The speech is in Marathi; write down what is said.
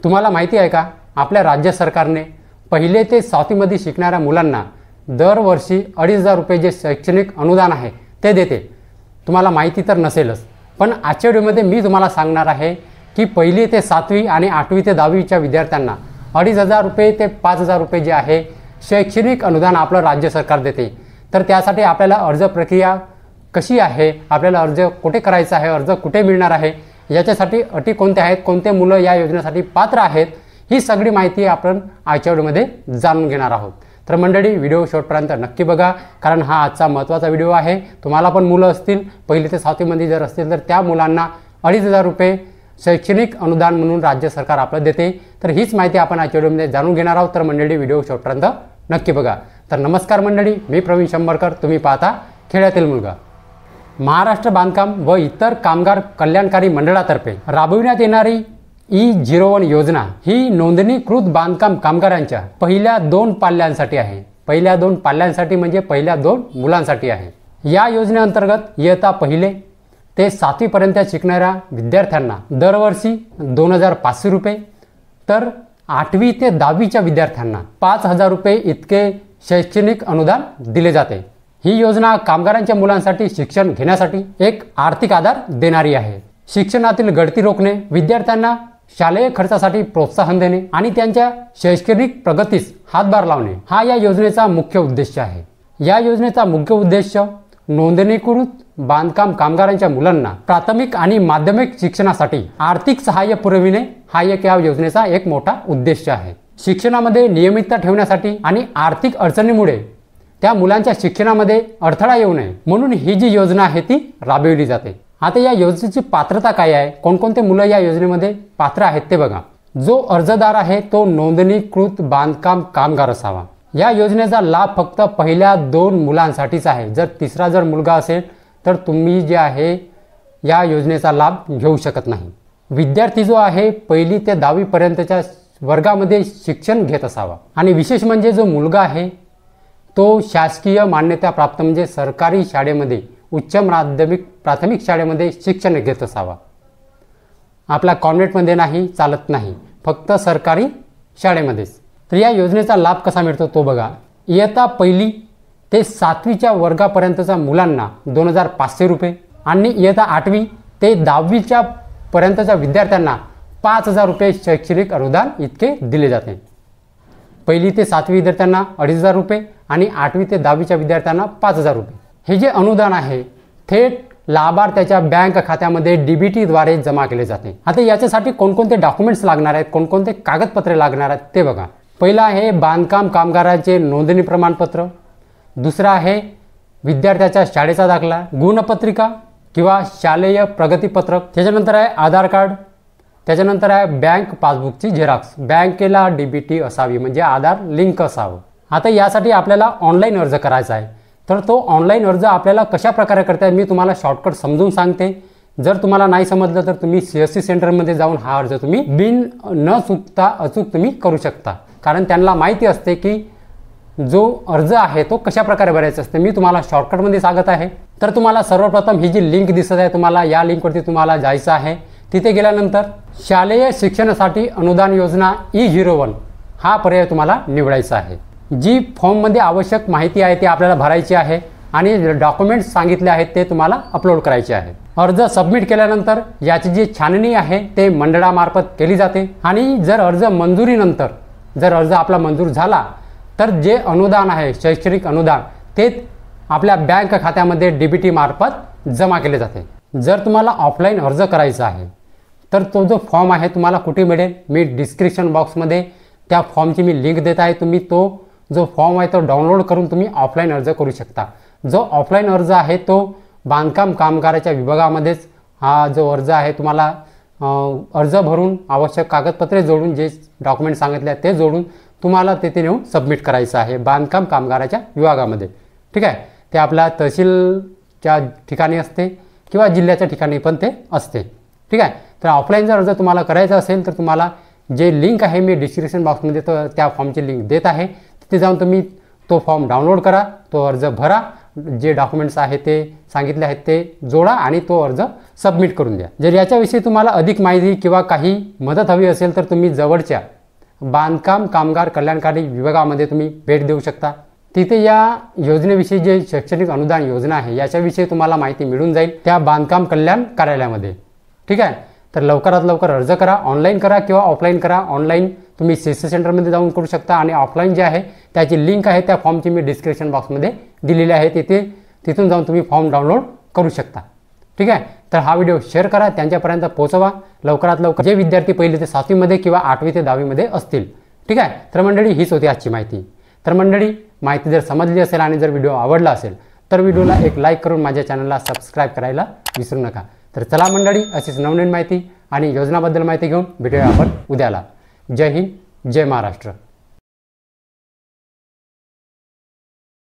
तुम्हाला माहिती आहे का, आपल्या राज्य सरकारने पहिले ते 7वी मध्ये शिकणाऱ्या मुलांना दरवर्षी 2,500 रुपये जे शैक्षणिक अनुदान आहे ते देते। तुम्हाला माहिती तर नसेलच, पण आजच्या व्हिडिओमध्ये मी तुम्हाला सांगणार आहे की 1ली ते 7वी आणि 8वी ते 10वीच्या विद्यार्थ्यांना 2,500 रुपये ते 5,000 रुपये जे आहे शैक्षणिक अनुदान आपलं राज्य सरकार देते। तर त्यासाठी आपल्याला अर्ज प्रक्रिया कशी आहे, आपल्याला अर्ज कुठे करायचा आहे, अर्ज कुठे मिळणार आहे, याच्यासाठी अटी कोणत्या आहेत, कोणते मुलं या योजनेसाठी पात्र आहेत, ही सगळी माहिती आपण आजच्या व्हिडिओमध्ये जाणून घेणार आहोत। तर मंडळी, व्हिडिओ शेवटपर्यंत नक्की बघा, कारण हा आजचा महत्त्वाचा व्हिडिओ आहे। तुम्हाला पण मुलं असतील 1ली ते 7वी मध्ये जर असतील तर त्या मुलांना 2,500 रुपये शैक्षणिक अनुदान म्हणून राज्य सरकार आपलं देते। तर हीच माहिती आपण आजच्या व्हिडिओमध्ये जाणून घेणार आहोत। तर मंडळी, व्हिडिओ शेवटपर्यंत नक्की बघा। तर नमस्कार मंडळी, मी प्रवीण शंभरकर, तुम्ही पाहता खेड्यातील मुलगा। महाराष्ट्र बांधकाम व इतर कामगार कल्याणकारी मंडळातर्फे राबविण्यात येणारी E01 योजना ही नोंदणीकृत बांधकाम कामगारांच्या पहिल्या 2 पाल्यांसाठी आहे। पहिल्या 2 पाल्यांसाठी म्हणजे पहिल्या 2 मुलांसाठी आहे। या योजनेअंतर्गत इयत्ता 1 ते 7वी पर्यंत शिकणाऱ्या विद्यार्थ्यांना दरवर्षी 2,500 रुपये, तर 8वी ते 10वीच्या विद्यार्थ्यांना 5,000 रुपये इतके शैक्षणिक अनुदान दिले जाते। ही योजना कामगारांच्या मुलांसाठी शिक्षण घेण्यासाठी एक आर्थिक आधार देणारी आहे। शिक्षणातील गळती रोखणे, विद्यार्थ्यांना शालेय खर्चासाठी प्रोत्साहन देणे आणि त्यांच्या शैक्षणिक प्रगतीस हातभार लावणे हा या योजनेचा मुख्य उद्देश आहे। या योजनेचा मुख्य उद्देश नोंदणीकृत बांधकाम कामगारांच्या मुलांना प्राथमिक आणि माध्यमिक शिक्षणासाठी आर्थिक सहाय्य पुरविणे हा या योजनेचा एक मोठा उद्देश आहे। शिक्षणामध्ये नियमितता ठेवण्यासाठी आणि आर्थिक अडचणीमुळे त्या मुलांच्या शिक्षणामध्ये अडथळा येऊ नये म्हणून ही जी योजना आहे ती राबविली जाते। आता या योजनेची पात्रता काय आहे, कोणकोणते मुलं या योजनेमध्ये पात्र आहेत ते बघा। जो अर्जदार आहे तो नोंदणीकृत बांधकाम कामगार असावा। या योजनेचा लाभ फक्त पहिल्या 2 मुलांसाठीच आहे। जर तिसरा मुलगा असेल तर तुम्ही जे आहे या योजनेचा लाभ घेऊ शकत नाही। विद्यार्थी जो आहे 1ली ते 10वी पर्यंतच्या वर्गामध्ये शिक्षण घेत असावा आणि विशेष म्हणजे जो मुलगा आहे तो शासकीय मान्यता प्राप्त म्हणजे सरकारी शाळेमध्ये उच्च माध्यमिक प्राथमिक शाळेमध्ये शिक्षण घेत असावा। आपला कॉन्व्हेंटमध्ये नाही, चालत नाही, फक्त सरकारी शाळेमध्येच। तर या योजनेचा लाभ कसा मिळतो तो बघा। इयत्ता 1ली ते 7वीच्या वर्गापर्यंतच्या मुलांना 2,500 रुपये आणि इयत्ता 8वी ते 10वीच्या पर्यंतच्या विद्यार्थ्यांना 5,000 रुपये शैक्षणिक अनुदान इतके दिले जाते। 1ली ते 7वी विद्यार्थ्यांना 2,500 रुपये आणि 8वी ते 10वीच्या विद्यार्थ्यांना 5,000 रुपये। हे जे अनुदान आहे थेट लाभार्थ्याच्या बँक खात्यामध्ये DBT द्वारे जमा केले जाते। आता याच्यासाठी कोणकोणते डॉक्युमेंट्स लागणार आहेत, कोणकोणते कागदपत्रे लागणार आहेत ते बघा। पहिला आहे बांधकाम कामगारांचे नोंदणी प्रमाणपत्र, दुसरा आहे विद्यार्थ्याच्या शाळेचा दाखला, गुणपत्रिका किंवा शालेय प्रगतीपत्रक, त्याच्यानंतर आहे आधार कार्ड, त्याच्यानंतर आहे बँक पासबुकची झेरॉक्स। बँकेला DBT असावी म्हणजे आधार लिंक असावं। आता यासाठी आपल्याला ऑनलाईन अर्ज करायचा आहे। तर तो ऑनलाईन अर्ज आपल्याला कशा प्रकारे करता येईल मी तुम्हाला शॉर्टकट समजून सांगते। जर तुम्हाला नाही समजलं तर तुम्ही CSC सेंटरमध्ये जाऊन हा अर्ज तुम्ही न चुकता अचूक तुम्ही करू शकता, कारण त्यांना माहिती असते की जो अर्ज आहे तो कशा प्रकारे भरायचा असते। मी तुम्हाला शॉर्टकटमध्ये सांगत आहे। तर तुम्हाला सर्वप्रथम ही जी लिंक दिसत आहे तुम्हाला या लिंकवरती तुम्हाला जायचं आहे। तिथे गेल्यानंतर शालेय शिक्षणासाठी अनुदान योजना E01 हा पर्याय तुम्हाला निवडायचा आहे। जी फॉर्ममध्ये आवश्यक माहिती आहे ती आपल्याला भरायची आहे आणि डॉक्युमेंट्स सांगितले आहेत ते तुम्हाला अपलोड करायचे आहे। अर्ज सबमिट केल्यानंतर याची जी छाननी आहे ते मंडळामार्फत केली जाते आणि जर अर्ज मंजुरीनंतर जर अर्ज आपला मंजूर झाला तर जे अनुदान आहे शैक्षणिक अनुदान ते आपल्या बँक खात्यामध्ये DBT मार्फत जमा केले जाते। जर तुम्हाला ऑफलाईन अर्ज करायचा आहे तर तो जो फॉर्म आहे तुम्हाला कुठे मिळेल, मी डिस्क्रिप्शन बॉक्समध्ये त्या फॉर्मची मी लिंक देत आहे। तुम्ही तो जो फॉर्म आहे तो डाउनलोड करून तुम्ही ऑफलाईन अर्ज करू शकता। जो ऑफलाईन अर्ज आहे तो बांधकाम कामगाराच्या विभागामध्येच हा जो अर्ज आहे तुम्हाला अर्ज भरून आवश्यक कागदपत्रे जोडून जे डॉक्युमेंट सांगितले ते जोडून तुम्हाला तेथे नेऊन सबमिट करायचं आहे बांधकाम कामगाराच्या विभागामध्ये। ठीक आहे, ते आपल्या तहसीलच्या ठिकाणी असते किंवा जिल्ह्याच्या ठिकाणी पण ते असते। ठीक आहे, तर ऑफलाईन जर अर्ज तुम्हाला करायचा असेल तर तुम्हाला जे लिंक आहे मी डिस्क्रिप्शन बॉक्समध्ये तो त्या फॉर्मची लिंक देत आहे। तिथे जाऊन तुम्ही तो फॉर्म डाउनलोड करा, तो अर्ज भरा, जे डॉक्युमेंट्स आहे ते सांगितले आहेत ते जोडा आणि तो अर्ज सबमिट करून द्या। जर याच्याविषयी तुम्हाला अधिक माहिती किंवा काही मदत हवी असेल तर तुम्ही जवळच्या बांधकाम कामगार कल्याणकारी विभागामध्ये तुम्ही भेट देऊ शकता। तिथे या योजनेविषयी जे शैक्षणिक अनुदान योजना आहे याच्याविषयी तुम्हाला माहिती मिळून जाईल त्या बांधकाम कल्याण कार्यालयामध्ये। ठीक आहे, तर लवकरात लवकर अर्ज करा, ऑनलाईन करा किंवा ऑफलाईन करा। ऑनलाईन तुम्ही CSC सेंटरमध्ये जाऊन करू शकता आणि ऑफलाईन जे आहे त्याची लिंक आहे त्या फॉर्मची मी डिस्क्रिप्शन बॉक्समध्ये दिलेली आहे, तिथून जाऊन तुम्ही फॉर्म डाउनलोड करू शकता। ठीक आहे, तर हा व्हिडिओ शेअर करा, त्यांच्यापर्यंत पोहोचवा लवकरात लवकर, जे विद्यार्थी 1ली ते 7वीमध्ये किंवा 8वी ते 10वीमध्ये असतील। ठीक आहे, तर मंडळी हीच होती आजची माहिती। तर मंडळी माहिती जर समजली असेल आणि जर व्हिडिओ आवडला असेल तर व्हिडिओला एक लाईक करून माझ्या चॅनलला सबस्क्राईब करायला विसरू नका। तर चला मंडळी, अशीच नवनवीन माहिती आणि योजनाबद्दल माहिती घेऊन भेटूया आपण उद्याला। जय हिंद, जय महाराष्ट्र।